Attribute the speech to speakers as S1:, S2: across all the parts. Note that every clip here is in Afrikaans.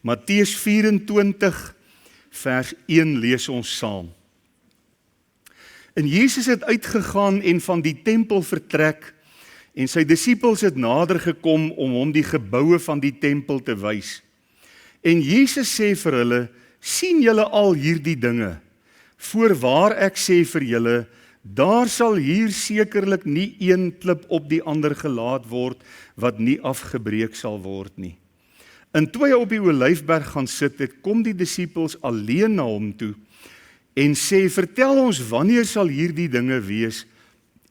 S1: Matteus 24 vers 1 lees ons saam. En Jesus het uitgegaan en van die tempel vertrek, en sy disippels het nader gekom om hom die geboue van die tempel te wys. En Jesus sê vir hulle, sien julle al hierdie dinge? Voorwaar ek sê vir julle, daar sal hier sekerlik nie een klip op die ander gelaat word, wat nie afgebreek sal word nie. En toe hy op die Olyfberg gaan sit het, kom die disippels alleen na hom toe, en sê, vertel ons, wanneer sal hierdie dinge wees,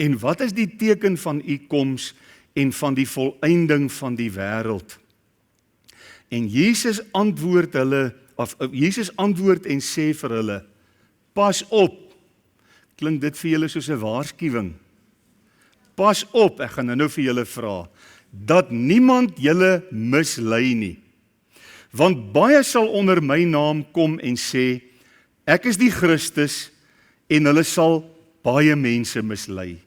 S1: en wat is die teken van u koms, en van die volëinding van die wêreld? En Jesus antwoord en sê vir hulle, pas op, klink dit vir julle soos 'n waarskuwing? Pas op, ek gaan nou vir julle vra, dat niemand julle mislei nie. Want baie sal onder my naam kom en sê, ek is die Christus, en hulle sal baie mense mislei.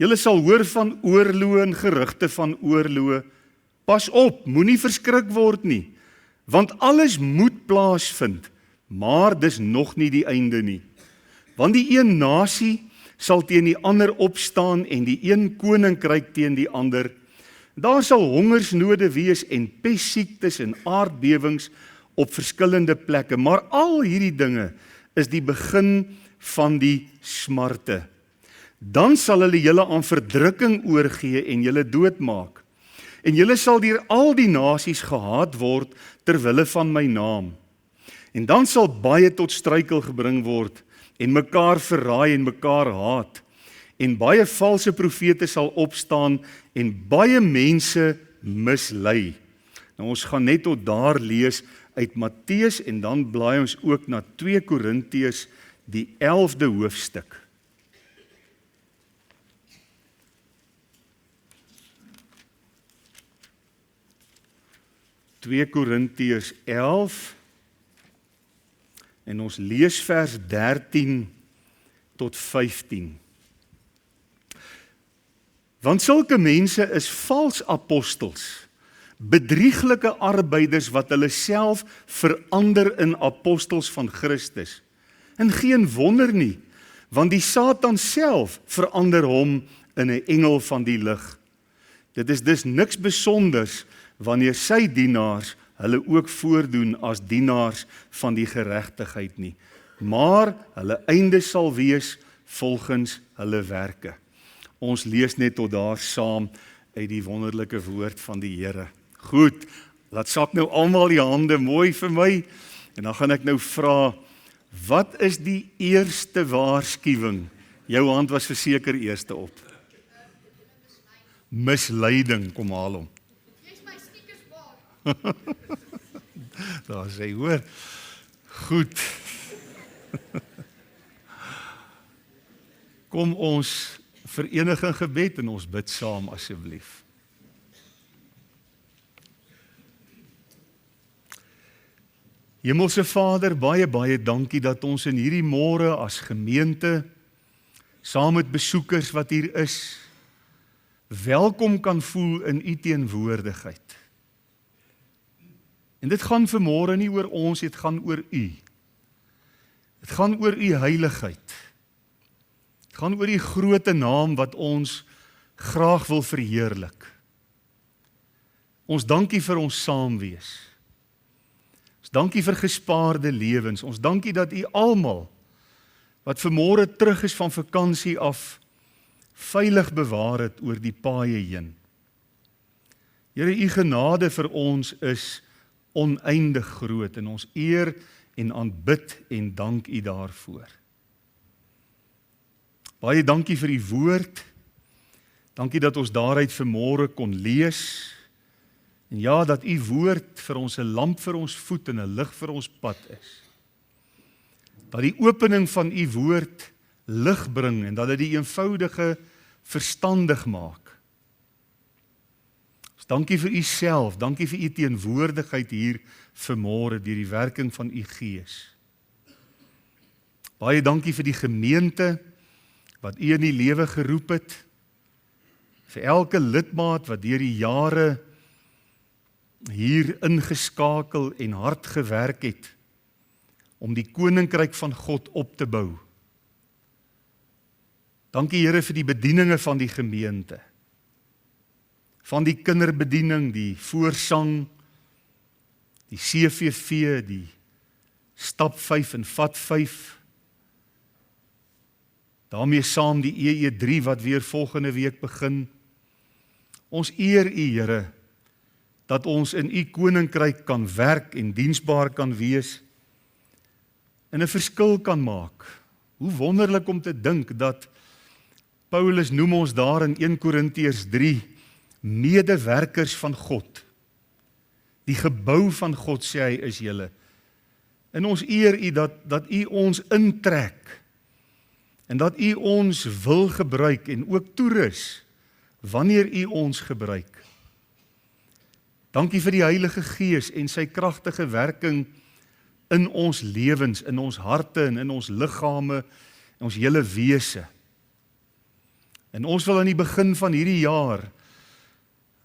S1: Julle sal hoor van oorloë en gerugte van oorloë. Pas op, moenie verskrik word nie, want alles moet plaasvind, maar dis nog nie die einde nie. Want die een nasie sal teen die ander opstaan en die een koninkryk teen die ander. Daar sal hongersnode wees en pestsiektes en aardbewings op verskillende plekke, maar al hierdie dinge is die begin van die smarte. Dan sal hulle julle aan verdrukking oorgee en julle doodmaak. En julle sal deur al die nasies gehaat word ter wille van my naam. En dan sal baie tot struikel gebring word en mekaar verraai en mekaar haat. En baie valse profete sal opstaan en baie mense mislei. Nou ons gaan net tot daar lees uit Matteus en dan blaai ons ook na 2 Korintiërs die 11de hoofstuk. Twee Korintiërs 11 en ons lees vers 13 tot 15. Want sulke mense is vals apostels, bedrieglike arbeiders wat hulle self verander in apostels van Christus. En geen wonder nie, want die Satan self verander hom in 'n engel van die lig. Dit is dus niks besonders wanneer sy dienaars hulle ook voordoen as dienaars van die geregtigheid nie, maar hulle einde sal wees volgens hulle werke. Ons lees net tot daar saam uit die wonderlike woord van die Here. Goed, laat sak nou almal die hande mooi vir my, en dan gaan ek nou vra, wat is die eerste waarskuwing? Jou hand was verseker eerste op. Misleiding, kom haal hom. Daar sê, hoor, goed. Kom ons verenig in gebed en ons bid saam asseblief. Hemelse Vader, baie, baie dankie dat ons in hierdie môre as gemeente, saam met besoekers wat hier is, welkom kan voel in u teenwoordigheid. En dit gaan vanmôre nie oor ons, dit gaan oor u. Dit gaan oor u heiligheid. Dit gaan oor die groote naam wat ons graag wil verheerlik. Ons dankie vir ons saamwees. Ons dankie vir gespaarde lewens. Ons dankie dat u almal wat vanmôre terug is van vakansie af veilig bewaar het oor die paaie heen. Here, u genade vir ons is oneindig groot en ons eer en aanbid en dank u daarvoor. Baie dankie vir u woord. Dankie dat ons daaruit vanmôre kon lees. En ja, dat u woord vir ons 'n lamp vir ons voet en 'n lig vir ons pad is. Dat die opening van u woord lig bring en dat dit die eenvoudige verstandig maak. Dankie vir u self, dankie vir u teenwoordigheid hier vanmôre deur die werking van u Gees. Baie dankie vir die gemeente wat u in die lewe geroep het, vir elke lidmaat wat deur die jare hier ingeskakel en hard gewerk het om die koninkryk van God op te bou. Dankie Here vir die bedieninge van die gemeente, van die kinderbediening, die voorsang, die CVV, die stap 5 en vat 5, daarmee saam die EE3 wat weer volgende week begin. Ons eer U Here, dat ons in U koninkryk kan werk en diensbaar kan wees, en 'n verskil kan maak. Hoe wonderlik om te dink dat Paulus noem ons daar in 1 Korintiërs 3, medewerkers van God. Die gebou van God, sê hy, is julle. En ons eer U dat U ons intrek, en dat U ons wil gebruik, en ook toerus, wanneer U ons gebruik. Dankie vir die Heilige Gees en sy kragtige werking in ons lewens, in ons harte en in ons liggame, en ons hele wese. En ons wil aan die begin van hierdie jaar,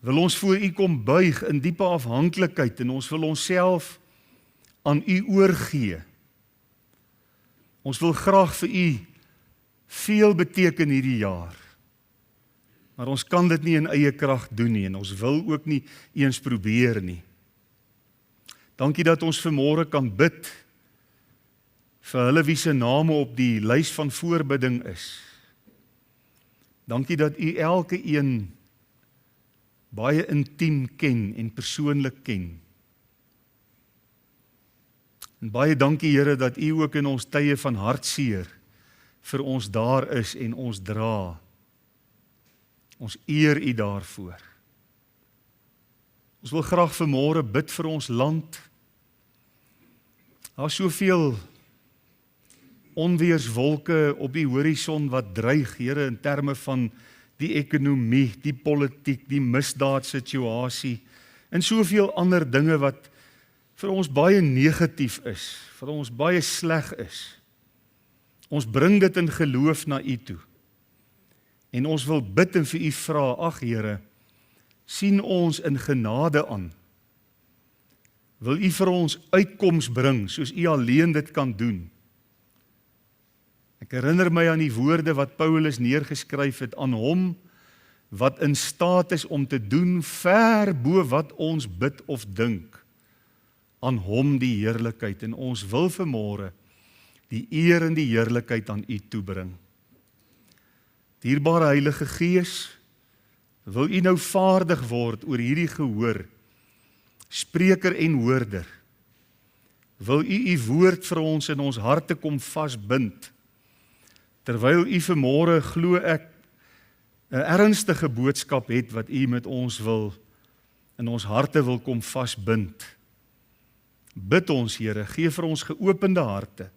S1: wil ons voor U kom buig in diepe afhanklikheid, en ons wil onsself aan U oorgee. Ons wil graag vir U veel beteken hierdie jaar, maar ons kan dit nie in eie krag doen nie, en ons wil ook nie eens probeer nie. Dankie dat ons vanmôre kan bid vir hulle wie se name op die lys van voorbidding is. Dankie dat U elke een baie intiem ken en persoonlik ken. En baie dankie Here dat U ook in ons tye van hartseer vir ons daar is en ons dra. Ons eer U daarvoor. Ons wil graag vanmôre bid vir ons land. Daar is soveel onweerswolke op die horison wat dreig, Here, in terme van die ekonomie, die politiek, die misdaadsituasie en soveel ander dinge wat vir ons baie negatief is, vir ons baie sleg is. Ons bring dit in geloof na U toe. En ons wil bid en vir U vra, ag Here, sien ons in genade aan. Wil U vir ons uitkoms bring, soos U alleen dit kan doen. Ek herinner my aan die woorde wat Paulus neergeskryf het, aan hom wat in staat is om te doen ver bo wat ons bid of dink. Aan hom die heerlikheid, en ons wil vanmôre die eer en die heerlikheid aan U toebring. Dierbare Heilige Gees, wil U nou vaardig word oor hierdie gehoor, spreker en hoorder. Wil U woord vir ons in ons harte kom vasbind, terwyl U vanmôre, glo ek, 'n ernstige boodskap het wat U met ons wil, in ons harte wil kom vasbind. Bid ons, Here, gee vir ons geopende harte,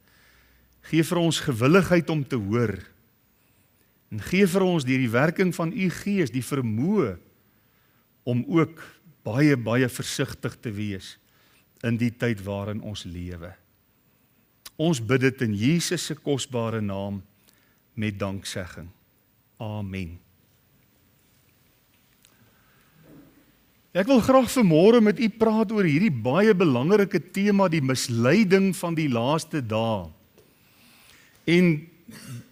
S1: gee vir ons gewilligheid om te hoor, en gee vir ons deur die werking van U Gees die vermoë om ook baie, baie versigtig te wees in die tyd waarin ons lewe. Ons bid dit in Jesus se kosbare naam met danksegging. Amen. Ek wil graag vanmôre met U praat oor hierdie baie belangrike tema, die misleiding van die laaste dae. En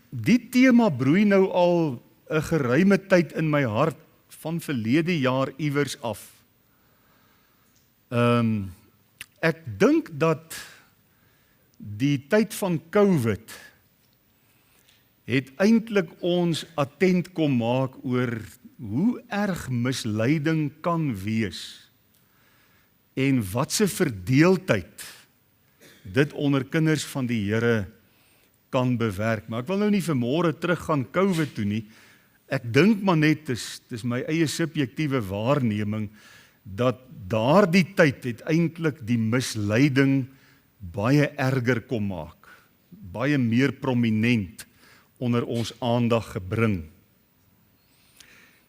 S1: die tema broei nou al 'n geruime tyd in my hart, van verlede jaar iewers af. Ek dink dat die tyd van COVID het eintlik ons attent kom maak oor hoe erg misleiding kan wees en wat se verdeeldheid dit onder kinders van die Here kan bewerk. Maar ek wil nou nie vanmôre teruggaan COVID toe nie. Ek dink maar net, dis my eie subjektiewe waarneming, dat daardie tyd het eintlik die misleiding baie erger kom maak, baie meer prominent onder ons aandag gebring.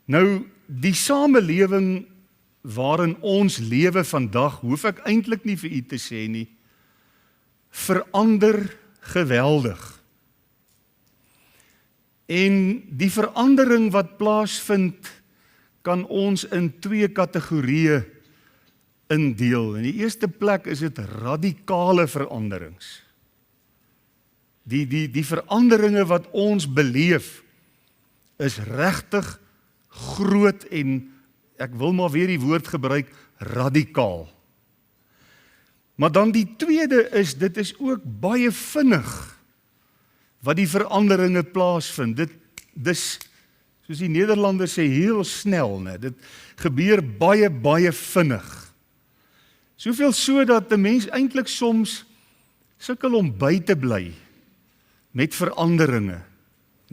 S1: Nou, die samelewing waarin ons lewe vandag, hoef ek eintlik nie vir U te sê nie, verander geweldig. En die verandering wat plaasvind, kan ons in twee kategorieë indeel. In die eerste plek is dit radikale veranderings. Die veranderinge wat ons beleef, is regtig groot en, ek wil maar weer die woord gebruik, radikaal. Maar dan die tweede is, dit is ook baie vinnig, wat die veranderinge plaasvind. Dit is, soos die Nederlanders sê, heel snel, né? Dit gebeur baie vinnig. Soveel so dat 'n mens eintlik soms sukkel om by te bly met veranderinge,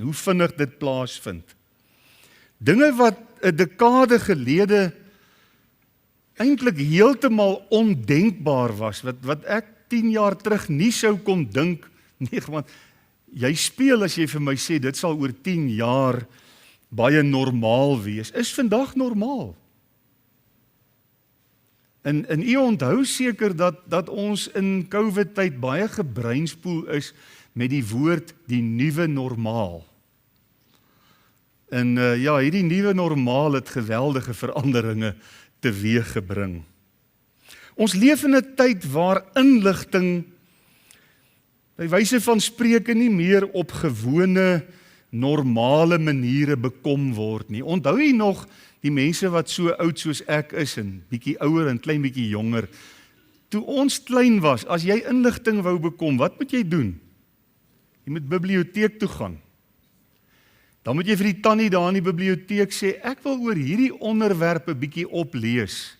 S1: hoe vinnig dit plaasvind. Dinge wat 'n dekade gelede eintlik heeltemal ondenkbaar was, wat ek 10 jaar terug nie sou kon dink, nee, want jy speel as jy vir my sê, dit sal oor 10 jaar baie normaal wees, is vandag normaal. En u onthou seker dat ons in COVID-tyd baie gebreinspoel is met die woord die nuwe normaal. En ja, hierdie nuwe normaal het geweldige veranderinge teweeggebring. Ons leef in 'n tyd waar inligting by wyse van spreke nie meer op gewone, normale maniere bekom word nie. Onthou jy nog die mense wat so oud soos ek is en bietjie ouer en klein bietjie jonger, toe ons klein was, as jy inligting wou bekom, wat moet jy doen? Jy moet biblioteek toe gaan. Dan moet jy vir die tannie daar in die biblioteek sê, ek wil oor hierdie onderwerpe bietjie oplees.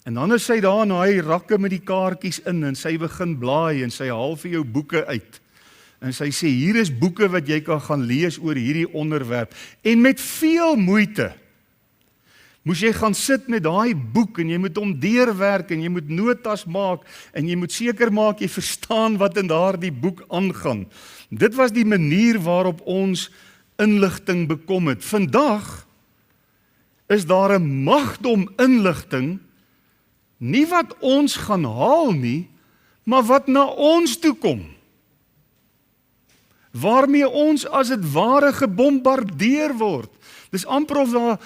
S1: En dan is sy daar in daai rakke met die kaartjies in en sy begin blaai en sy haal vir jou boeke uit. En sy sê, hier is boeke wat jy kan gaan lees oor hierdie onderwerp. En met veel moeite moes jy gaan sit met daai boek en jy moet hom deurwerk en jy moet notas maak en jy moet seker maak jy verstaan wat in daardie boek aangaan. Dit was die manier waarop ons inligting bekom het. Vandag is daar 'n magdom inligting, nie wat ons gaan haal nie, maar wat na ons toe kom. Waarmee ons as dit ware gebombardeer word. Dis amper of daar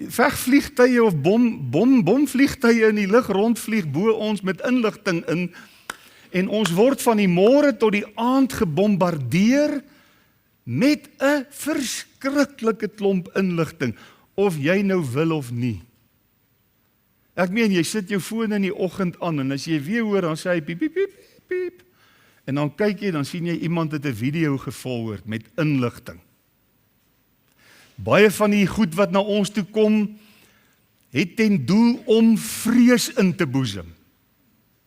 S1: vegvliegtuie of bomvliegtuie in die lug rondvlieg bo ons met inligting in, en ons word van die môre tot die aand gebombardeer met 'n verskriklike klomp inligting, of jy nou wil of nie. Ek meen, jy sit jou foon in die oggend aan, en as jy weer hoor, dan sê hy piep, piep, piep, piep, en dan kyk jy, dan sien jy iemand het 'n video geforward met inligting. Baie van die goed wat na ons toe kom, het ten doel om vrees in te boesem.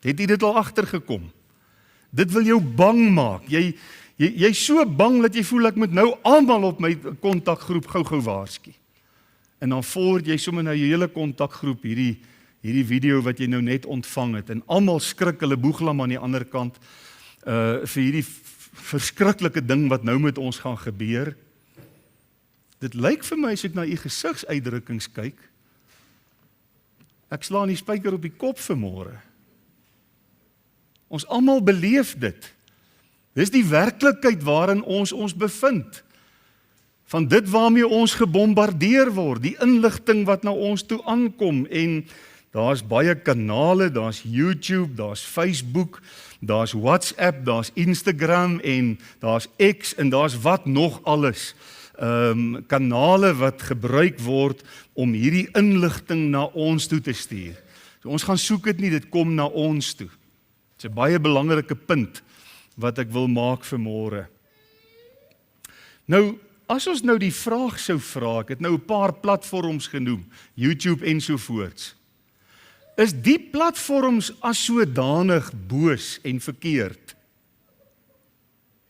S1: Het jy dit al agtergekom? Dit wil jou bang maak. Jy's so bang dat jy voel ek moet nou almal op my kontakgroep gou waarsku. En dan forward jy sommer nou jou hele kontakgroep hierdie video wat jy nou net ontvang het, en almal skrik, hulle boeglam aan die ander kant vir hierdie verskriklike ding wat nou met ons gaan gebeur. Dit lyk vir my as ek na u gesigsuitdrukkings kyk, ek slaan die spyker op die kop vanmôre. Ons almal beleef dit. Dis die werklikheid waarin ons bevind. Van dit waarmee ons gebombardeer word, die inligting wat na ons toe aankom, en daar's baie kanale, daar's YouTube, daar's Facebook, daar's WhatsApp, daar's Instagram, en daar's X, en daar's wat nog alles. Kanale wat gebruik word om hierdie inligting na ons toe te stuur. So ons gaan soek dit nie, dit kom na ons toe. Dit is 'n baie belangrike punt wat ek wil maak vanmôre. Nou, as ons nou die vraag sou vra, ek het nou 'n paar platforms genoem, YouTube ensovoorts. Is die platforms as sodanig boos en verkeerd?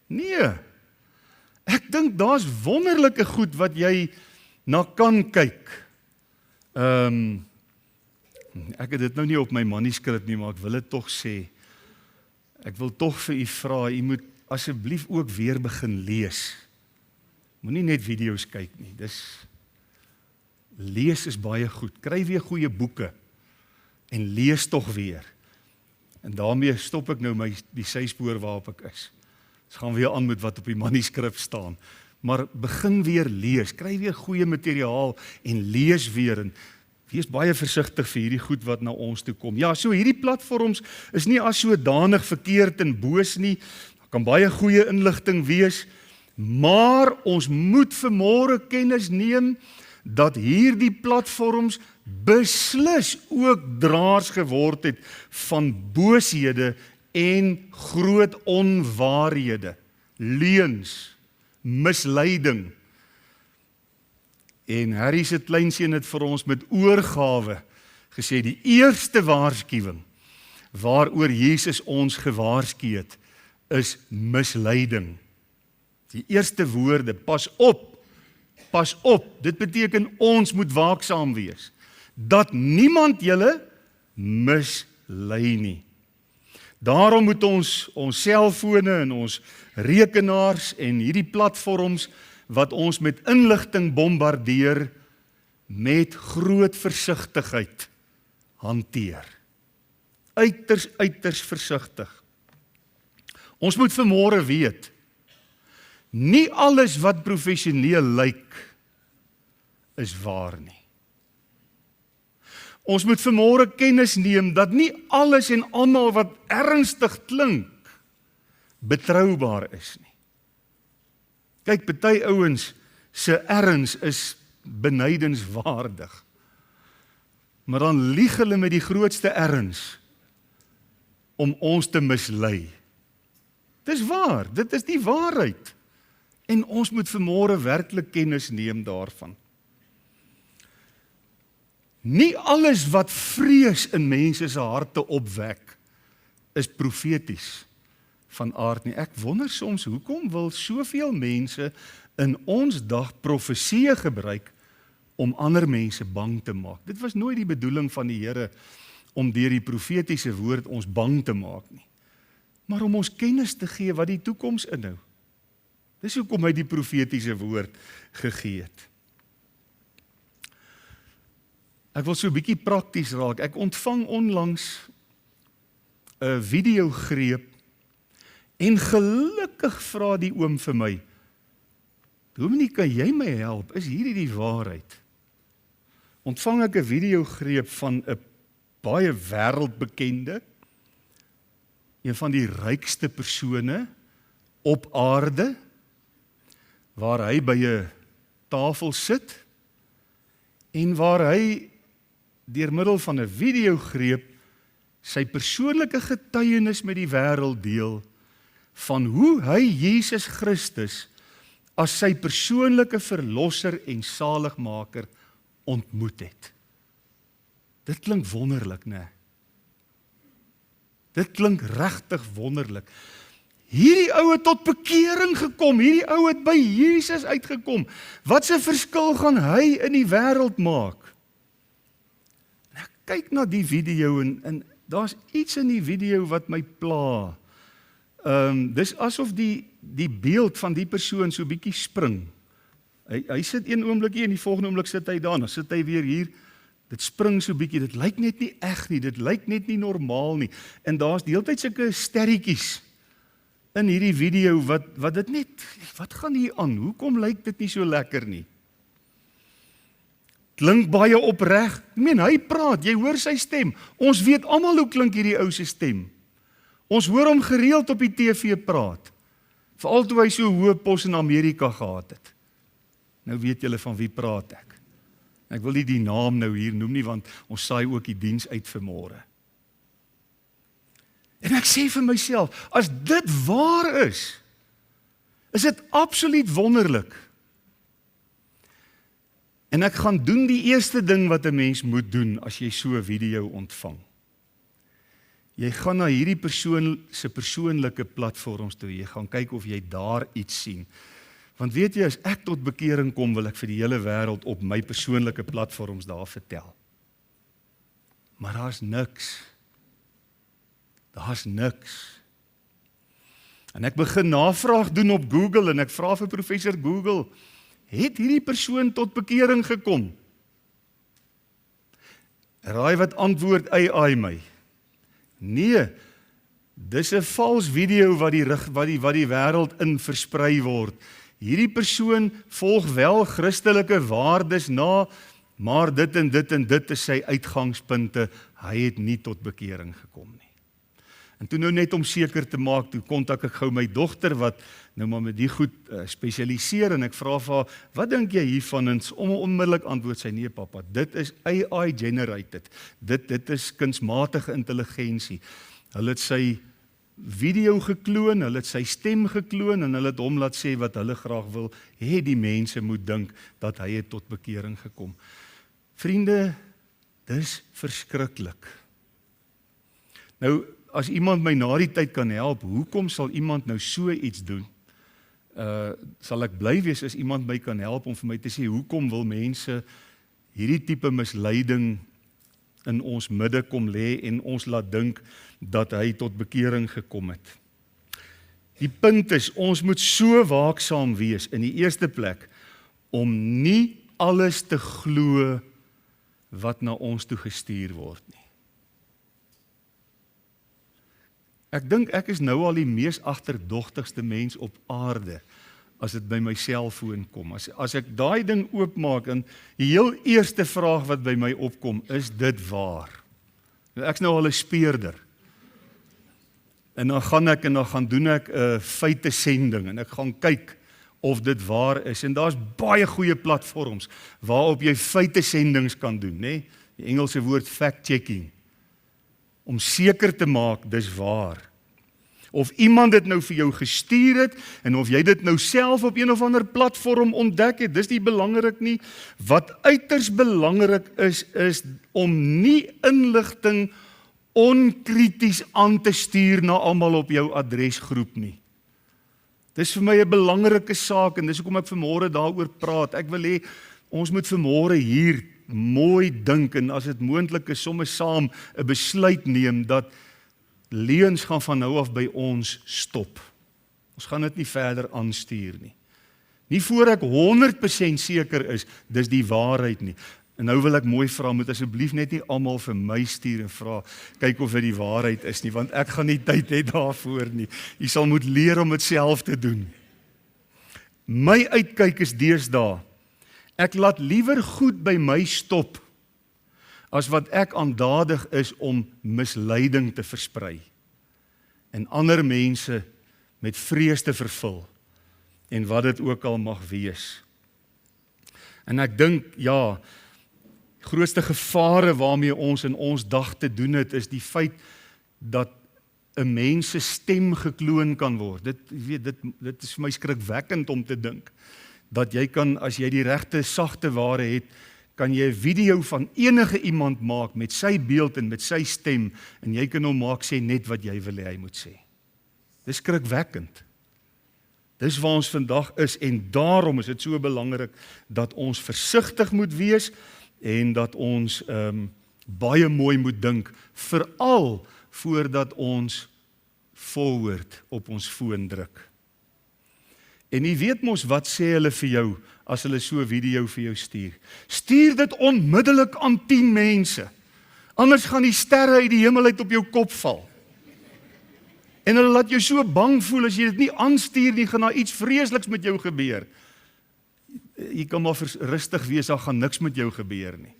S1: Nee. Ek dink daar's wonderlike goed wat jy na kan kyk. Ek het dit nou nie op my manuskrip nie, maar ek wil dit tog sê. Ek wil tog vir u vra, u moet asseblief ook weer begin lees. Moenie net video's kyk nie. Lees is baie goed. Kry weer goeie boeke en lees tog weer. En daarmee stop ek nou die syspoor waarop ek is. Ons gaan weer aan met wat op die manuskrip staan. Maar begin weer lees, kry weer goeie materiaal en lees weer. En Wees baie versigtig vir hierdie goed wat na ons toe kom. Ja, so hierdie platforms is nie as sodanig verkeerd en boos nie. Daar kan baie goeie inligting wees, maar ons moet vanmôre kennis neem dat hierdie platforms beslis ook draers geword het van booshede en groot onwaarhede, leuns, misleiding. En Harry se kleinseun het vir ons met oorgawe gesê, die eerste waarskuwing waaroor Jesus ons gewaarsku het, is misleiding. Die eerste woorde, pas op, dit beteken ons moet waaksaam wees, dat niemand julle mislei nie. Daarom moet ons selfone en ons rekenaars en hierdie platforms wat ons met inligting bombardeer, met groot versigtigheid hanteer. Uiters versigtig. Ons moet vanmôre weet, nie alles wat professioneel lyk, is waar nie. Ons moet vanmôre kennis neem dat nie alles en almal wat ernstig klink, betroubaar is nie. Kyk, party ouens se erns is benydenswaardig. Maar dan lieg hulle met die grootste erns om ons te mislei. Dis waar, dit is die waarheid. En ons moet vanmôre werklik kennis neem daarvan. Nie alles wat vrees in mense se harte opwek, is profeties van aard nie. Ek wonder soms, hoekom wil soveel mense in ons dag profesieë gebruik om ander mense bang te maak? Dit was nooit die bedoeling van die Here om deur die profetiese woord ons bang te maak nie, maar om ons kennis te gee wat die toekoms inhou. Dis hoekom hy die profetiese woord gegee het. Ek wil so 'n bietjie prakties raak. Ek ontvang onlangs 'n videogreep en gelukkig vra die oom vir my, Dominee, kan jy my help? Is hierdie die waarheid? Ontvang ek 'n videogreep van 'n baie wêreldbekende, een van die rykste persone op aarde, waar hy by 'n tafel sit en waar hy deur middel van 'n videogreep sy persoonlike getuienis met die wêreld deel van hoe hy Jesus Christus as sy persoonlike verlosser en saligmaker ontmoet het. Dit klink wonderlik, né? Dit klink regtig wonderlik. Hierdie ou het tot bekering gekom, hierdie ou het by Jesus uitgekom. Wat 'n verskil gaan hy in die wêreld maak? En ek kyk na die video en daar's iets in die video wat my pla. Dis asof die beeld van die persoon so bietjie spring. Hy sit een oomblikie en die volgende oomblik sit hy daar, dan sit hy weer hier. Dit spring so bietjie, dit lyk net nie eg nie, dit lyk net nie normaal nie. En daar's die hele tyd sulke sterretjies in hierdie video wat dit net, wat gaan hier aan? Hoekom lyk dit nie so lekker nie? Klink baie opreg. Ek meen, hy praat, jy hoor sy stem. Ons weet almal hoe klink hierdie ou se stem. Ons hoor hom gereeld op die TV praat. Veral toe hy so hoë pos in Amerika gehad het. Nou weet julle van wie praat ek. Ek wil nie die naam nou hier noem nie, want ons saai ook die diens uit vanmôre. En ek sê vir myself, as dit waar is dit absoluut wonderlik. En ek gaan doen die eerste ding wat 'n mens moet doen as jy so 'n video ontvang. Jy gaan na hierdie persoon se persoonlike platforms toe, jy gaan kyk of jy daar iets sien. Want weet jy, as ek tot bekering kom, wil ek vir die hele wêreld op my persoonlike platforms daar vertel. Maar daar's niks. Daar's niks. En ek begin navraag doen op Google en ek vra vir professor Google, het hierdie persoon tot bekering gekom? Raai wat antwoord AI my? Nee, dis 'n vals video wat die wêreld in versprei word. Hierdie persoon volg wel Christelike waardes na maar dit en dit en dit is sy uitgangspunte, hy het nie tot bekering gekom nie. En toe nou net om seker te maak, toe kontak ek gou my dogter wat nou maar met die goed spesialiseer en ek vra vir haar, wat dink jy hiervan? En onmiddellik antwoord sy, nee papa, dit is AI generated, dit is kunsmatige intelligensie. Hulle het sy video gekloon, hulle het sy stem gekloon en hulle het hom laat sê wat hulle graag wil hê die mense moet dink dat hy het tot bekering gekom. Vriende, dis verskriklik. Nou, as iemand my na die tyd kan help, hoekom sal iemand nou so iets doen? Sal ek bly wees as iemand my kan help om vir my te sê, hoekom wil mense hierdie tipe misleiding in ons midde kom lê en ons laat dink dat hy tot bekering gekom het. Die punt is, ons moet so waaksaam wees in die eerste plek, om nie alles te glo wat na ons toe gestuur word nie. Ek dink ek is nou al die mees agterdogtigste mens op aarde as dit by my selfoon kom. As ek daai ding oopmaak en die heel eerste vraag wat by my opkom, is dit waar? Nou, ek's nou al 'n speurder. En dan gaan doen ek 'n feitesending en ek gaan kyk of dit waar is. En daar's baie goeie platforms waarop jy feitesendings kan doen, né? Die Engelse woord fact-checking. Om seker te maak dis waar. Of iemand dit nou vir jou gestuur het en of jy dit nou self op een of ander platform ontdek het, dis nie belangrik nie. Wat uiters belangrik is om nie inligting onkrities aan te stuur na almal op jou adresgroep nie. Dis vir my 'n belangrike saak en dis hoekom ek vanmôre daaroor praat. Ek wil hê ons moet vanmôre hier mooi dink en as dit moontlik is sommer saam 'n besluit neem dat leuns gaan van nou af by ons stop. Ons gaan dit nie verder aanstuur nie. Nie voor ek 100% seker is dis die waarheid nie. En nou wil ek mooi vra, moet asseblief net nie almal vir my stuur en vra, kyk of dit die waarheid is nie, want ek gaan nie tyd hê daarvoor nie. Jy sal moet leer om dit self te doen. My uitkyk is deesdae, ek laat liewer goed by my stop, as wat ek aandadig is om misleiding te versprei, en ander mense met vrees te vervul, en wat dit ook al mag wees. En ek dink, ja, grootste gevare waarmee ons in ons dag te doen het, is die feit dat 'n mens se stem gekloon kan word. Dit is vir my skrikwekkend om te dink, dat jy kan, as jy die regte sagte ware het, kan jy 'n video van enige iemand maak met sy beeld en met sy stem, en jy kan hom maak sê net wat jy wil hê hy moet sê. Dis skrikwekkend. Dis waar ons vandag is, en daarom is dit so belangrik dat ons versigtig moet wees, en dat ons baie mooi moet dink, veral voordat ons forward op ons foon druk. En jy weet mos wat sê hulle vir jou, as hulle so 'n video vir jou stuur. Stuur dit onmiddellik aan 10 mense, anders gaan die sterre uit die hemel uit op jou kop val. En hulle laat jou so bang voel, as jy dit nie aanstuur nie, gaan daar iets vreesliks met jou gebeur. Jy kan maar rustig wees, daar gaan niks met jou gebeur nie,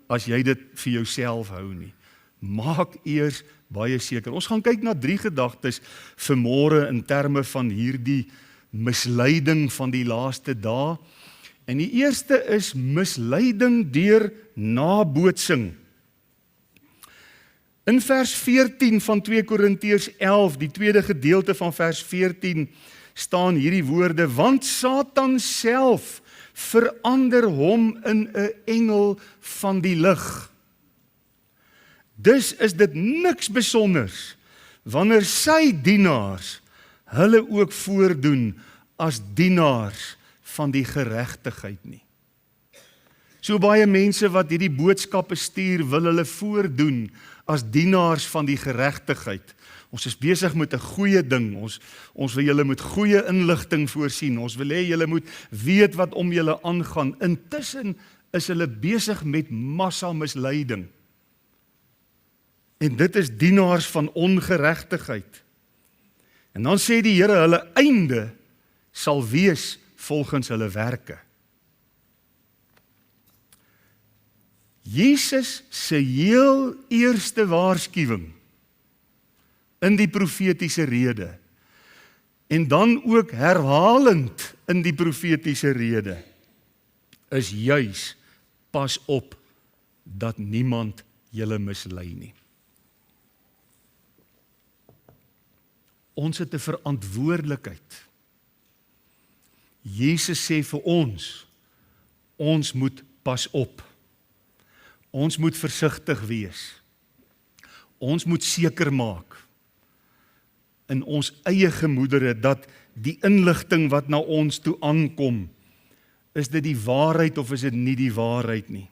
S1: as jy dit vir jouself hou nie. Maak eers baie seker. Ons gaan kyk na 3 gedagtes vanmôre in terme van hierdie misleiding van die laaste dae. En die eerste is misleiding deur nabootsing. In vers 14 van 2 Korintiërs 11, die tweede gedeelte van vers 14, staan hierdie woorde, want Satan self verander hom in 'n engel van die lig. Dus is dit niks besonders wanneer sy dienaars hulle ook voordoen as dienaars van die geregtigheid nie. So baie mense wat hierdie boodskappe stuur, wil hulle voordoen as dienaars van die geregtigheid. Ons is besig met 'n goeie ding. Ons wil julle met goeie inligting voorsien. Ons wil hê julle moet weet wat om julle aangaan. Intussen is hulle besig met massa misleiding. En dit is dienaars van ongeregtigheid. En dan sê die Here, hulle einde sal wees volgens hulle werke. Jesus se heel eerste waarskuwing in die profetiese rede, en dan ook herhalend in die profetiese rede, is juis, pas op, dat niemand julle mislei nie. Ons het 'n verantwoordelikheid. Jesus sê vir ons moet pas op. Ons moet versigtig wees. Ons moet seker maak in ons eie gemoedere dat die inligting wat na ons toe aankom, is dit die waarheid of is dit nie die waarheid nie?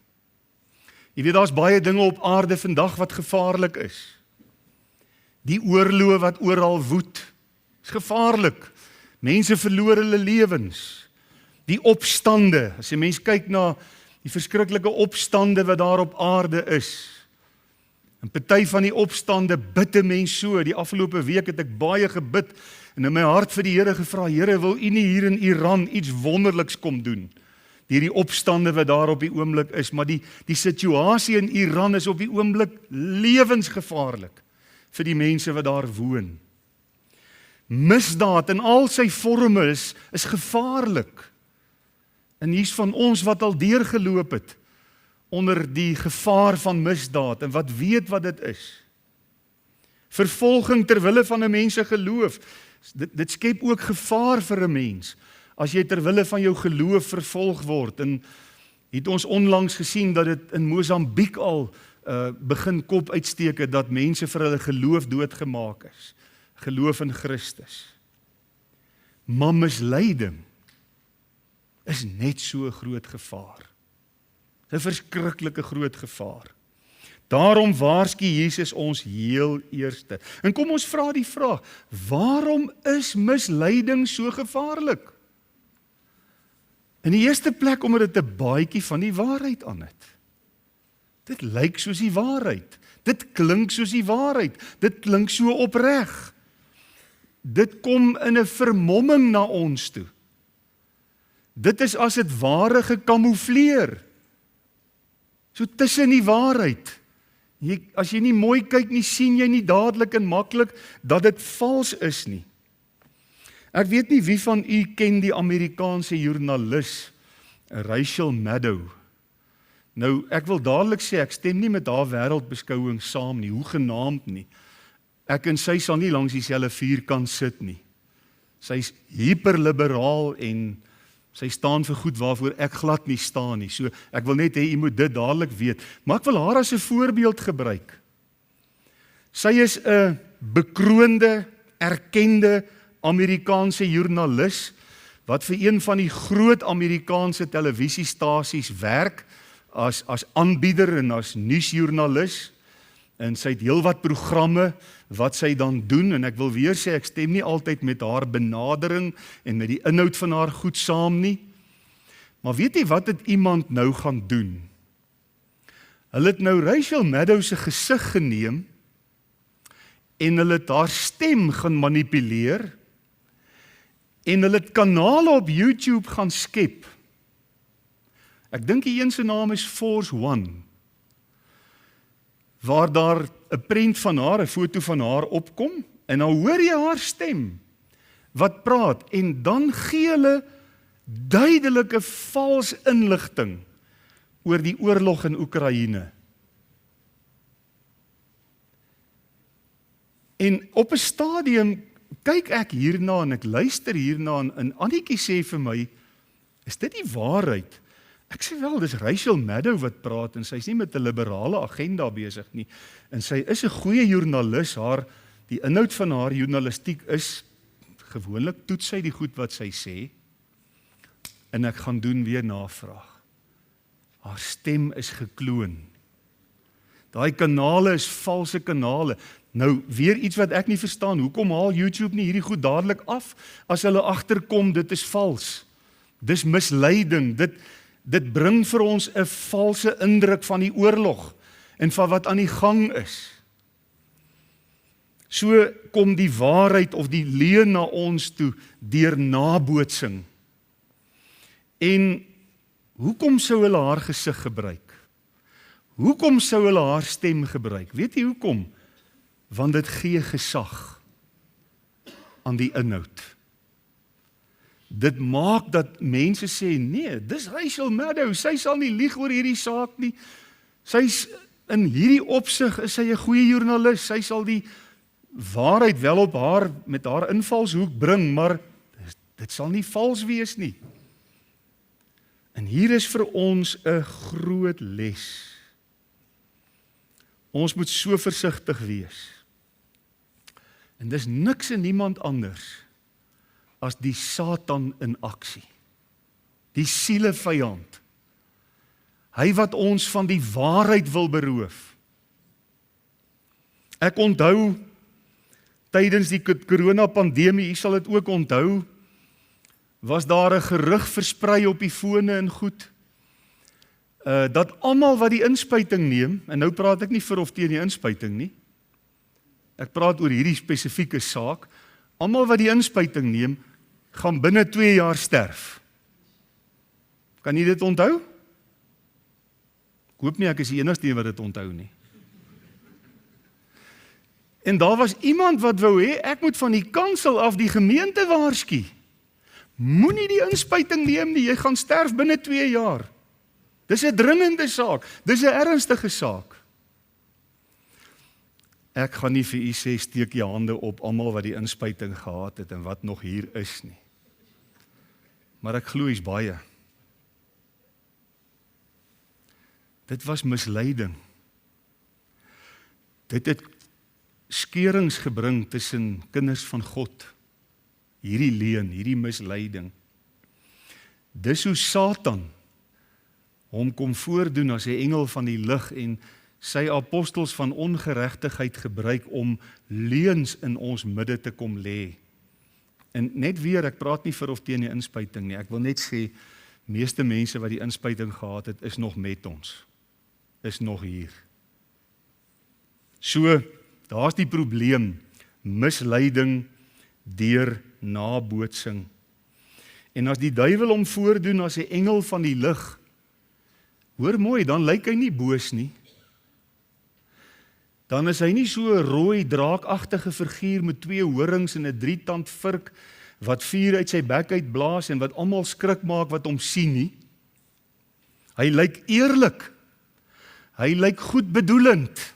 S1: Jy weet, daar's baie dinge op aarde vandag wat gevaarlik is. Die oorloë wat oral woed, is gevaarlik. Mense verloor hulle lewens. Die opstande, as jy mens kyk na die verskriklike opstande wat daar op aarde is. En party van die opstande bid 'n mens so. Die afgelope week het ek baie gebid en in my hart vir die Here gevra, Here, wil U nie hier in Iran iets wonderliks kom doen? Deur die opstande wat daar op die oomblik is, maar die situasie in Iran is op die oomblik lewensgevaarlik vir die mense wat daar woon. Misdaad in al sy vorme is gevaarlik. En hier's van ons wat al deurgeloop het onder die gevaar van misdaad en wat weet wat dit is. Vervolging ter wille van 'n mens se geloof. Dit skep ook gevaar vir 'n mens as jy ter wille van jou geloof vervolg word. En het ons onlangs gesien dat dit in Mosambiek al begin kop uitsteek dat mense vir hulle geloof doodgemaak is. Geloof in Christus. Maar misleiding is net so 'n groot gevaar. 'n verskriklike groot gevaar. Daarom waarsku Jesus ons heel eerste. En kom ons vra die vraag, waarom is misleiding so gevaarlik? In die eerste plek omdat dit 'n baadjie van die waarheid aan het. Dit lyk soos die waarheid. Dit klink soos die waarheid. Dit klink so opreg. Dit kom in 'n vermomming na ons toe. Dit is as dit ware gekamoufleer. So tussen die waarheid. As jy nie mooi kyk nie, sien jy nie dadelik en maklik dat dit vals is nie. Ek weet nie wie van u ken die Amerikaanse joernalis Rachel Maddow. Nou, ek wil dadelik sê, ek stem nie met haar wêreldbeskouing saam nie, hoegenaamd nie. Ek en sy sal nie langs dieselfde vuur kan sit nie. Sy's hyperliberaal en sy staan vir goed waarvoor ek glad nie staan nie. So ek wil net hê jy moet dit dadelik weet. Maar ek wil haar as 'n voorbeeld gebruik. Sy is 'n bekroonde, erkende Amerikaanse joernalis wat vir een van die groot Amerikaanse televisiestasies werk as aanbieder en as nuusjoernalis. En sy het heelwat programme wat sy dan doen, en ek wil weer sê, ek stem nie altyd met haar benadering en met die inhoud van haar goed saam nie. Maar weet jy wat het iemand nou gaan doen? Hulle het nou Rachel Maddow se gesig geneem en hulle het haar stem gaan manipuleer en hulle het kanale op YouTube gaan skep. Ek dink die een se naam is Force One, waar daar 'n prent van haar, 'n foto van haar opkom, en dan hoor jy haar stem, wat praat, en dan gee hulle duidelike vals inligting oor die oorlog in Oekraïne. En op 'n stadium kyk ek hierna en ek luister hierna en Annetjie sê vir my, is dit die waarheid? Ek sê wel, dis Rachel Maddow wat praat en sy's nie met 'n liberale agenda besig nie. En sy is 'n goeie joernalis, die inhoud van haar journalistiek is, gewoonlik toets sy die goed wat sy sê, en ek gaan doen weer navraag. Haar stem is gekloon. Daai kanale is valse kanale. Nou, weer iets wat ek nie verstaan, hoekom haal YouTube nie hierdie goed dadelik af, as hulle agterkom, dit is vals. Dis misleiding, dit bring vir ons 'n valse indruk van die oorlog, en van wat aan die gang is. So kom die waarheid of die leuen na ons toe, deur nabootsing. En hoekom sou hulle haar gesig gebruik? Hoekom sou hulle haar stem gebruik? Weet jy hoekom? Want dit gee gesag aan die inhoud. Dit maak dat mense sê, nee, dis Rachel Maddow, sy sal nie lieg oor hierdie saak nie. Sy's in hierdie opsig is sy 'n goeie joernalis. Sy sal die waarheid wel op haar met haar invalshoek bring, maar dit sal nie vals wees nie. En hier is vir ons 'n groot les. Ons moet so versigtig wees. En dis niks en niemand anders as die Satan in aksie. Die sielevyand. Hy wat ons van die waarheid wil beroof. Ek onthou tydens die corona-pandemie, u sal dit ook onthou, was daar 'n gerug versprei op die fone en goed, dat almal wat die inspuiting neem, en nou praat ek nie vir of teen die inspuiting nie, ek praat oor hierdie spesifieke saak, almal wat die inspuiting neem, gaan binne 2 jaar sterf. Kan jy dit onthou? Ek hoop nie ek is die enigste een wat dit onthou nie. En daar was iemand wat wou hê, ek moet van die kansel af die gemeente waarsku. Moenie die inspuiting neem nie, jy gaan sterf binne 2 jaar. Dis 'n dringende saak, dis 'n ernstige saak. Ek gaan nie vir u sê steek jy hande op almal wat die inspuiting gehad het en wat nog hier is nie. Maar ek glo is baie. Dit was misleiding. Dit het skeurings gebring tussen kinders van God. Hierdie leuen, hierdie misleiding. Dis hoe Satan hom kom voordoen as 'n engel van die lig en sy apostels van ongeregtigheid gebruik om leuns in ons midde te kom lê. En net weer, ek praat nie vir of teen die inspuiting nie. Ek wil net sê, meeste mense wat die inspuiting gehad het, is nog met ons. Is nog hier. So, daar's die probleem, misleiding deur nabootsing. En as die duiwel hom voordoen as 'n engel van die lig, hoor mooi, dan lyk hy nie boos nie. Dan is hy nie so 'n rooi draakagtige figuur met 2 horings en 'n 3-tand vurk wat vuur uit sy bek uitblaas en wat almal skrik maak wat hom sien nie. Hy lyk eerlik. Hy lyk goedbedoelend.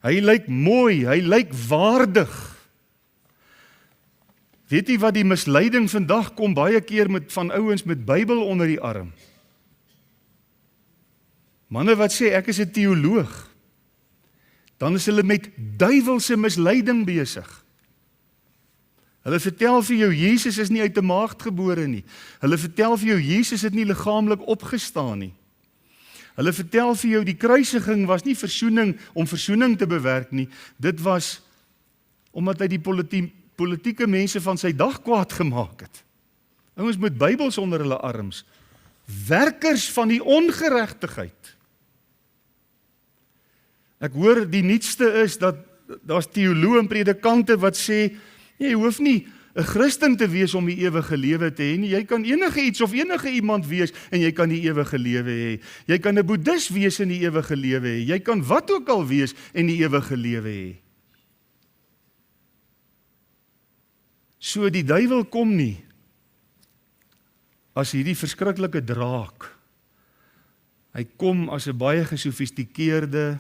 S1: Hy lyk mooi, hy lyk waardig. Weet jy wat die misleiding vandag kom baie keer van ouens met Bybel onder die arm? Manne wat sê ek is 'n teoloog. Dan is hulle met duiwelse misleiding besig. Hulle vertel vir jou Jesus is nie uit 'n maagd gebore nie. Hulle vertel vir jou Jesus het nie liggaamlik opgestaan nie. Hulle vertel vir jou die kruisiging was nie versoening om versoening te bewerk nie. Dit was omdat hy die politieke mense van sy dag kwaad gemaak het. Ouens met Bybels onder hulle arms. Werkers van die ongeregtigheid. Ek hoor die nuutste is dat daar's teoloë en predikante wat sê, jy hoef nie 'n Christen te wees om die ewige lewe te hê nie. Jy kan enige iets of enige iemand wees en jy kan die ewige lewe hê. Jy kan 'n boeddhis wees en die ewige lewe hê. Jy kan wat ook al wees en die ewige lewe hê. So die duiwel kom nie as hierdie verskriklike draak. Hy kom as 'n baie gesofistikeerde,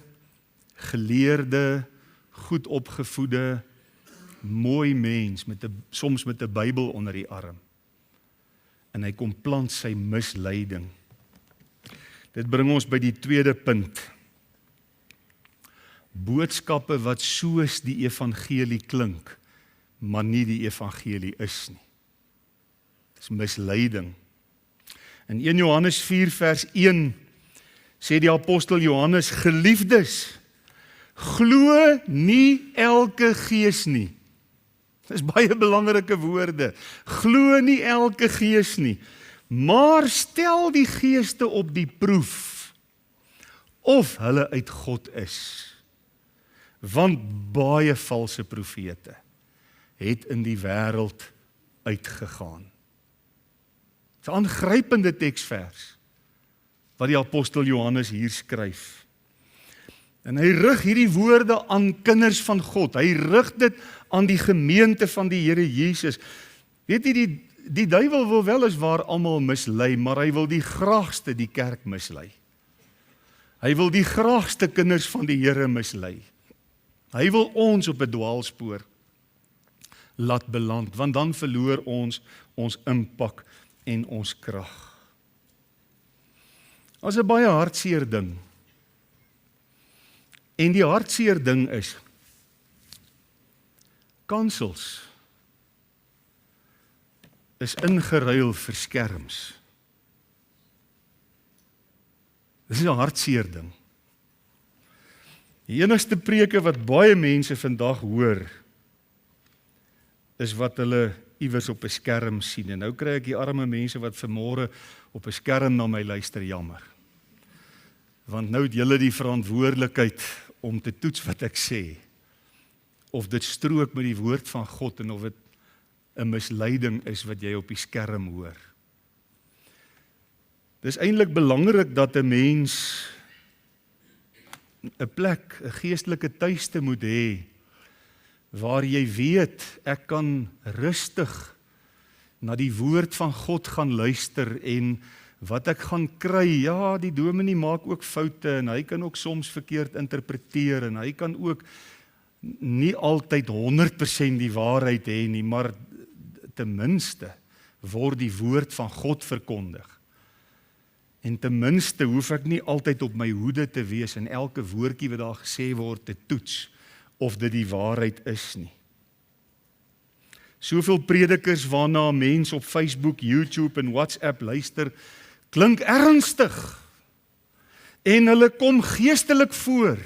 S1: geleerde, goed opgevoede, mooi mens, soms met 'n Bybel onder die arm. En hy kom plant sy misleiding. Dit bring ons by die tweede punt. Boodskappe wat soos die evangelie klink, maar nie die evangelie is nie. Dit is misleiding. In 1 Johannes 4 vers 1 sê die apostel Johannes, geliefdes, glo nie elke gees nie. Dit is baie belangrike woorde. Glo nie elke gees nie, maar stel die geeste op die proef, of hulle uit God is. Want baie valse profete het in die wêreld uitgegaan. Dit is 'n aangrypende teksvers. wat die apostel Johannes hier skryf. En hy rig hierdie woorde aan kinders van God. Hy rig dit aan die gemeente van die Here Jesus. Weet jy, die duiwel wil weliswaar almal mislei, maar hy wil die graagste die kerk mislei. Hy wil die graagste kinders van die Here mislei. Hy wil ons op 'n dwaalspoor laat beland, want dan verloor ons impak en ons krag. Dit is 'n baie hartseer ding. En die hartseer ding is, kansels is ingeruil vir skerms. Dis 'n hartseer ding. Die enigste preke wat baie mense vandag hoor, is wat hulle iewers op 'n skerm sien. En nou kry ek die arme mense wat vanmôre op 'n skerm na my luister, jammer. Want nou het julle die verantwoordelikheid om te toets wat ek sê. Of dit strook met die woord van God en of dit 'n misleiding is wat jy op die skerm hoor. Dis eintlik belangrik dat 'n mens 'n plek, 'n geestelike tuiste moet hê, waar jy weet, ek kan rustig na die woord van God gaan luister en wat ek gaan kry, ja, die dominee maak ook foute en hy kan ook soms verkeerd interpreteer en hy kan ook nie altyd 100% die waarheid hê nie, maar ten minste word die woord van God verkondig. En ten minste hoef ek nie altyd op my hoede te wees en elke woordjie wat daar gesê word te toets of dit die waarheid is nie. Soveel predikers waarna mense op Facebook, YouTube en WhatsApp luister, klink ernstig en hulle kom geestelik voor.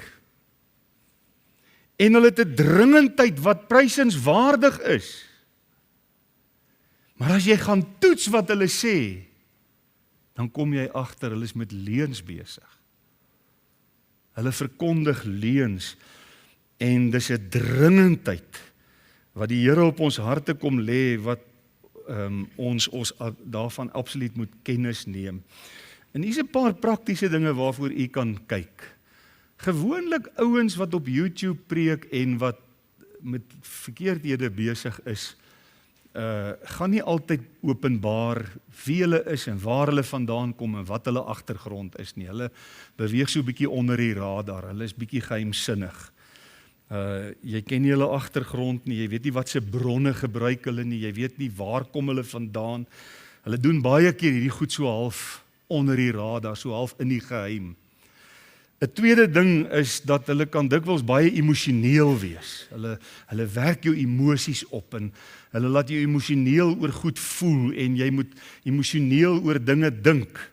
S1: En hulle het 'n dringendheid wat prysenswaardig is. Maar as jy gaan toets wat hulle sê, dan kom jy agter, hulle is met leuns besig. Hulle verkondig leuns en dis 'n dringendheid wat die Here op ons harte kom lê, wat ons daarvan absoluut moet kennis neem. En hier's 'n paar praktiese dinge waarvoor u kan kyk. Gewoonlik ouens wat op YouTube preek en wat met verkeerdhede besig is, gaan nie altyd openbaar wie hulle is en waar hulle vandaan kom en wat hulle agtergrond is nie. Hulle beweeg so 'n bietjie onder die radar. Hulle is bietjie geheimsinnig. Jy ken nie hulle agtergrond nie, jy weet nie wat se bronne gebruik hulle nie, jy weet nie waar kom hulle vandaan. Hulle doen baie keer hierdie goed so half onder die radar, so half in die geheim. 'n Tweede ding is dat hulle kan dikwels baie emosioneel wees. Hulle werk jou emosies op en hulle laat jou emosioneel oor goed voel en jy moet emosioneel oor dinge dink.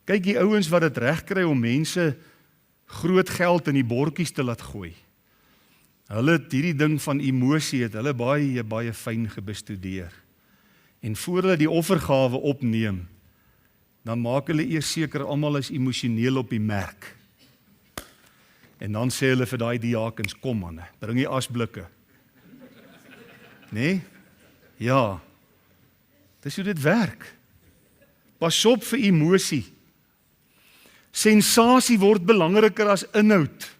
S1: Kyk die ouens wat dit reg kry om mense groot geld in die bordjies te laat gooi. Hulle het hierdie ding van emosie, het hulle baie fyn gebestudeer. En voor hulle die offergawe opneem, dan maak hulle eers seker almal is emosioneel op die merk. En dan sê hulle vir daai diakens, kom manne, bring die asblikke. Nee? Ja. Dis hoe dit werk. Pas op vir emosie. Sensasie word belangriker as inhoud.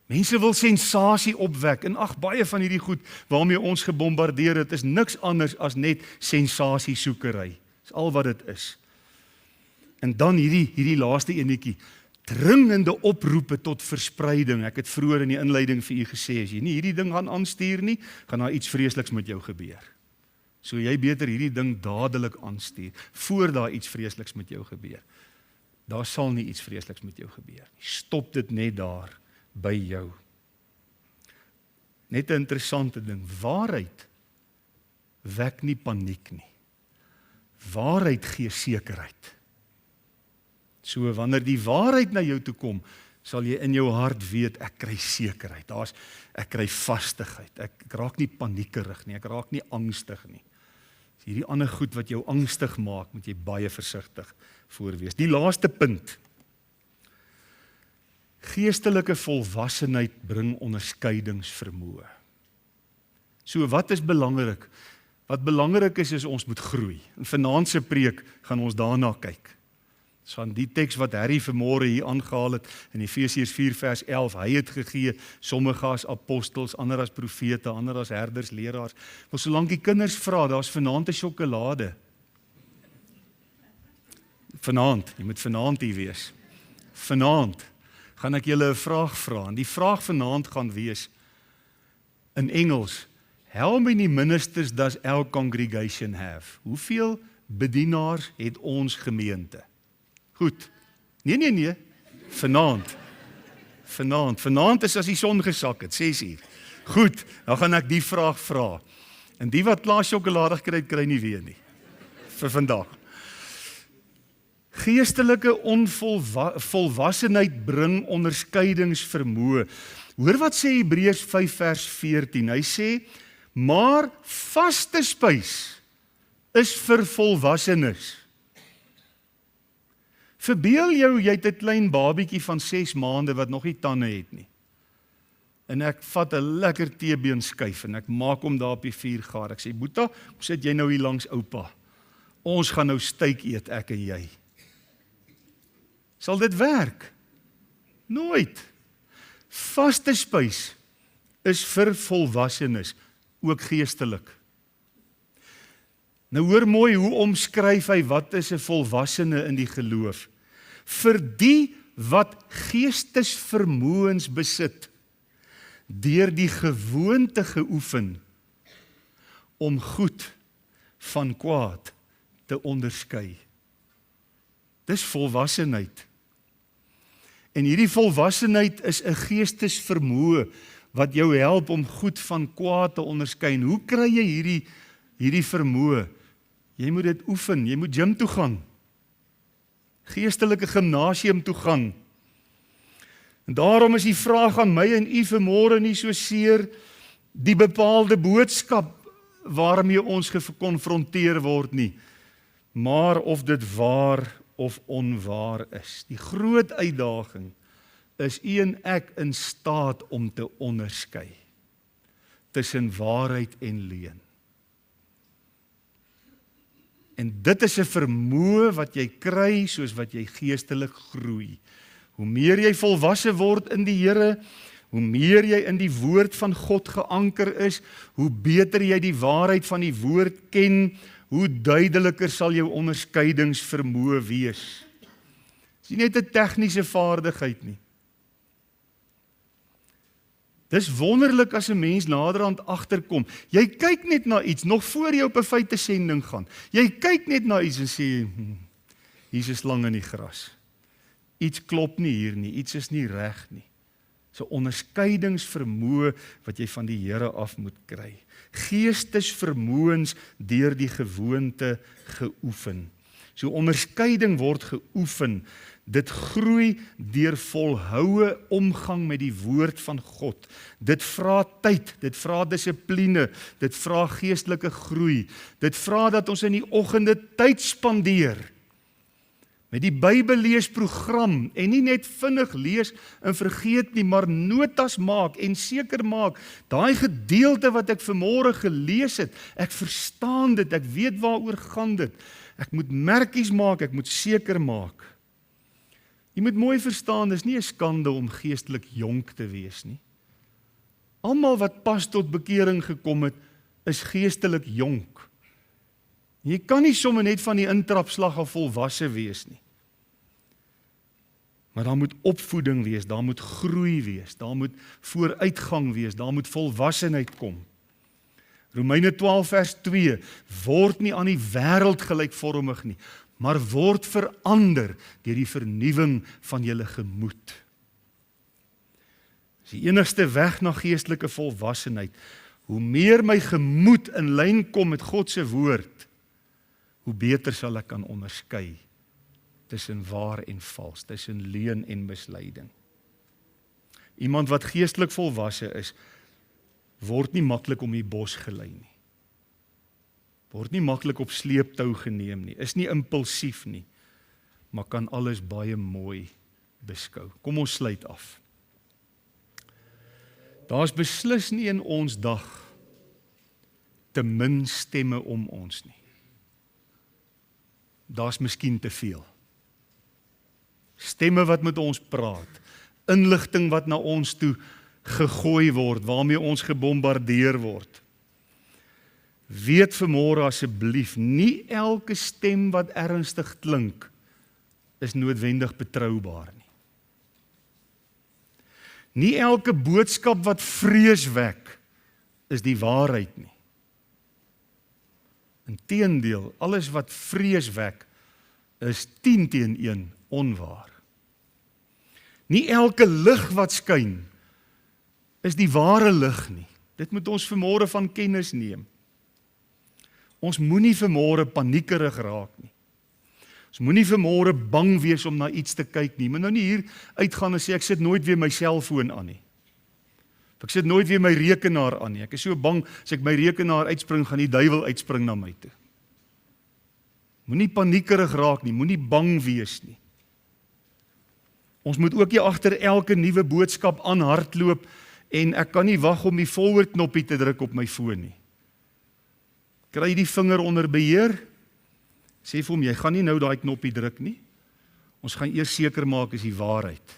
S1: Mense wil sensasie opwek en baie van hierdie goed waarmee ons gebombardeer het, is niks anders as net sensasiesoekery. Dis al wat dit is. En dan hierdie laaste enetjie, dringende oproepe tot verspreiding. Ek het vroeër in die inleiding vir u gesê, as jy nie hierdie ding gaan aanstuur nie, gaan daar iets vreesliks met jou gebeur. So jy beter hierdie ding dadelik aanstuur, voor daar iets vreesliks met jou gebeur. Daar sal nie iets vreesliks met jou gebeur nie. Stop dit net daar by jou. Net 'n interessante ding, waarheid wek nie paniek nie. Waarheid gee sekerheid. So wanneer die waarheid na jou toe kom, sal jy in jou hart weet, ek kry sekerheid. Ek kry vastigheid. Ek raak nie paniekerig nie, ek raak nie angstig nie. Hierdie ander goed wat jou angstig maak, moet jy baie versigtig voor wees. Die laaste punt. Geestelike volwassenheid bring onderskeidingsvermoë. So wat is belangrik? Wat belangrik is ons moet groei. In vanaand se preek gaan ons daarna kyk. Dis van die teks wat Harry vanmôre hier aangehaal het in Efesiërs 4 vers 11. Hy het gegee, sommige as apostels, ander as profete, ander as herders, leraars. Maar solank die kinders vra, daar's vanaand 'n sjokolade. Vanaand, jy moet vanaand hier wees. Vanaand gaan ek julle 'n vraag vra. En die vraag vanaand gaan wees in Engels: How many ministers does our congregation have? Hoeveel bedienaars het ons gemeente? Goed. Nee. Vanaand. Vanaand is as die son gesak het, 6 uur. Goed, dan gaan ek die vraag vra. En die wat klaar sjokolade gekry het, kry nie weer nie. Vir vandag. Geestelike volwassenheid bring onderskeidingsvermoë. Hoor wat sê Hebreërs 5 vers 14. Hy sê, maar vaste spys is vir volwassenes. Verbeel jou, jy het 'n klein babietjie van 6 maande wat nog nie tande het nie. En ek vat 'n lekker teebeen skyf en ek maak hom daar op die vuur gaar. Ek sê, Boeta, hoe sit jy nou hier langs oupa? Ons gaan nou steak eet, ek en jy. Sal dit werk? Nooit. Vaste spys is vir volwassenes, ook geestelik. Nou hoor mooi hoe omskryf hy wat is 'n volwassene in die geloof. Vir die wat geestesvermoëns besit, deur die gewoonte geoefen om goed van kwaad te onderskei. Dis volwassenheid. En hierdie volwassenheid is 'n geestesvermoë wat jou help om goed van kwaad te onderskei. En hoe kry jy hierdie vermoë? Jy moet dit oefen, jy moet gym toe gaan. Geestelike gimnasium toe gaan. En daarom is die vraag aan my en u vanmôre nie so seer die bepaalde boodskap waarmee ons gekonfronteer word nie, maar of dit waar of onwaar is. Die groot uitdaging is u en ek in staat om te onderskei tussen waarheid en leuen. En dit is 'n vermoë wat jy kry soos wat jy geestelik groei. Hoe meer jy volwasse word in die Here, hoe meer jy in die woord van God geanker is, hoe beter jy die waarheid van die woord ken, hoe duideliker sal jou onderskeidingsvermoë wees. Dis nie net 'n tegniese vaardigheid nie. Dis wonderlik as 'n mens naderhand agterkom. Jy kyk net na iets nog voor jy op 'n feitesending gaan. Jy kyk net na iets en sê, hier's 'n slang in die gras. Iets klop nie hier nie, iets is nie reg nie. So onderskeidingsvermoë wat jy van die Here af moet kry. Geestesvermoëns deur die gewoonte geoefen. So onderskeiding word geoefen. Dit groei deur volhoue omgang met die woord van God. Dit vra tyd, dit vra dissipline, dit vra geestelike groei. Dit vra dat ons in die oggende tyd spandeer met die Bybelleesprogram en nie net vinnig lees en vergeet nie, maar notas maak en seker maak, daai gedeelte wat ek vanmôre gelees het, ek verstaan dit, ek weet waaroor gaan dit. Ek moet merkies maak, ek moet seker maak. Jy moet mooi verstaan, dis nie 'n skande om geestelik jonk te wees nie. Almal wat pas tot bekering gekom het, is geestelik jonk. Jy kan nie sommer net van die intrapslag af volwasse wees nie. Maar daar moet opvoeding wees, daar moet groei wees, daar moet vooruitgang wees, daar moet volwassenheid kom. Romeine 12 vers 2, word nie aan die wêreld gelykvormig nie, maar word verander deur die vernuwing van julle gemoed. Dis die enigste weg na geestelike volwassenheid. Hoe meer my gemoed in lyn kom met God se woord, hoe beter sal ek kan onderskei tussen waar en vals, tussen leuen en misleiding. Iemand wat geestelik volwasse is, word nie maklik om die bos gelei nie. Word nie maklik op sleeptou geneem nie, is nie impulsief nie, maar kan alles baie mooi beskou. Kom ons sluit af. Daar's beslis nie in ons dag te min stemme om ons nie. Daar's miskien te veel. Stemme wat met ons praat, inligting wat na ons toe gegooi word, waarmee ons gebombardeer word. Weet vanmôre asseblief, nie elke stem wat ernstig klink, is noodwendig betroubaar nie. Nie elke boodskap wat vrees wek, is die waarheid nie. Inteendeel, alles wat vrees wek, is 10-1 onwaar. Nie elke lig wat skyn, is die ware lig nie. Dit moet ons vanmôre van kennis neem. Ons moenie vanmôre paniekerig raak nie. Ons moenie vanmôre bang wees om na iets te kyk nie. Moet nou nie hier uitgaan en sê ek sit nooit weer my selfoon aan nie. Ek sit nooit weer my rekenaar aan nie. Ek is so bang as ek my rekenaar uitspring, gaan die duiwel uitspring na my toe. Moenie paniekerig raak nie, moenie bang wees nie. Ons moet ook nie agter elke nuwe boodskap aanhardloop en ek kan nie wag om die forward knoppie te druk op my foon nie. Kry die vinger onder beheer, sê vir hom, jy gaan nie nou daai knoppie druk nie, ons gaan eers seker maak is die waarheid.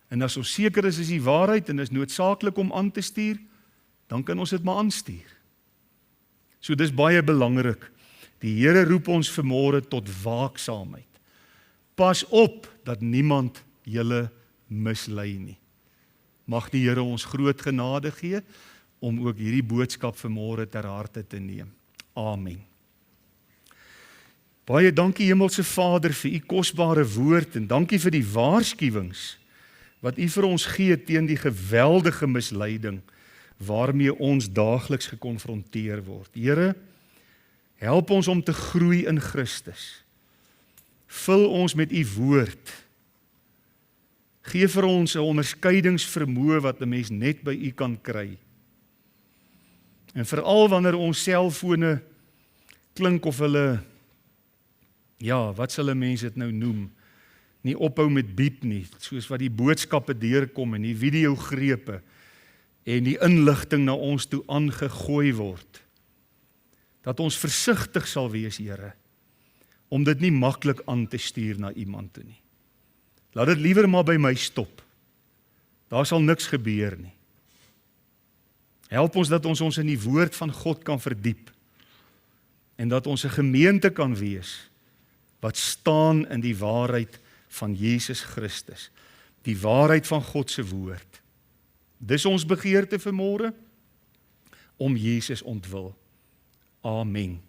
S1: En as ons seker is die waarheid en is noodsaaklik om aan te stuur, dan kan ons dit maar aanstuur. So dis baie belangrik, die Here roep ons vanmôre tot waaksaamheid. Pas op dat niemand julle mislei nie. Mag die Here ons groot genade gee, om ook hierdie boodskap vanmôre ter harte te neem. Amen. Baie dankie Hemelse Vader vir u kosbare woord en dankie vir die waarskuwings wat u vir ons gee teen die geweldige misleiding waarmee ons daagliks gekonfronteer word. Here, help ons om te groei in Christus. Vul ons met u woord. Gee vir ons 'n onderskeidingsvermoë wat 'n mens net by u kan kry. En veral wanneer ons selfone klink of hulle, ja, wat sal 'n mens dit nou noem, nie ophou met biep nie, soos wat die boodskappe deurkom en die videogrepe en die inligting na ons toe aangegooi word. Dat ons versigtig sal wees, Here, om dit nie maklik aan te stuur na iemand toe nie. Laat dit liewer maar by my stop. Daar sal niks gebeur nie. Help ons dat ons in die woord van God kan verdiep en dat ons 'n gemeente kan wees wat staan in die waarheid van Jesus Christus, die waarheid van God se woord. Dis ons begeerte vanmôre om Jesus ontwil. Amen.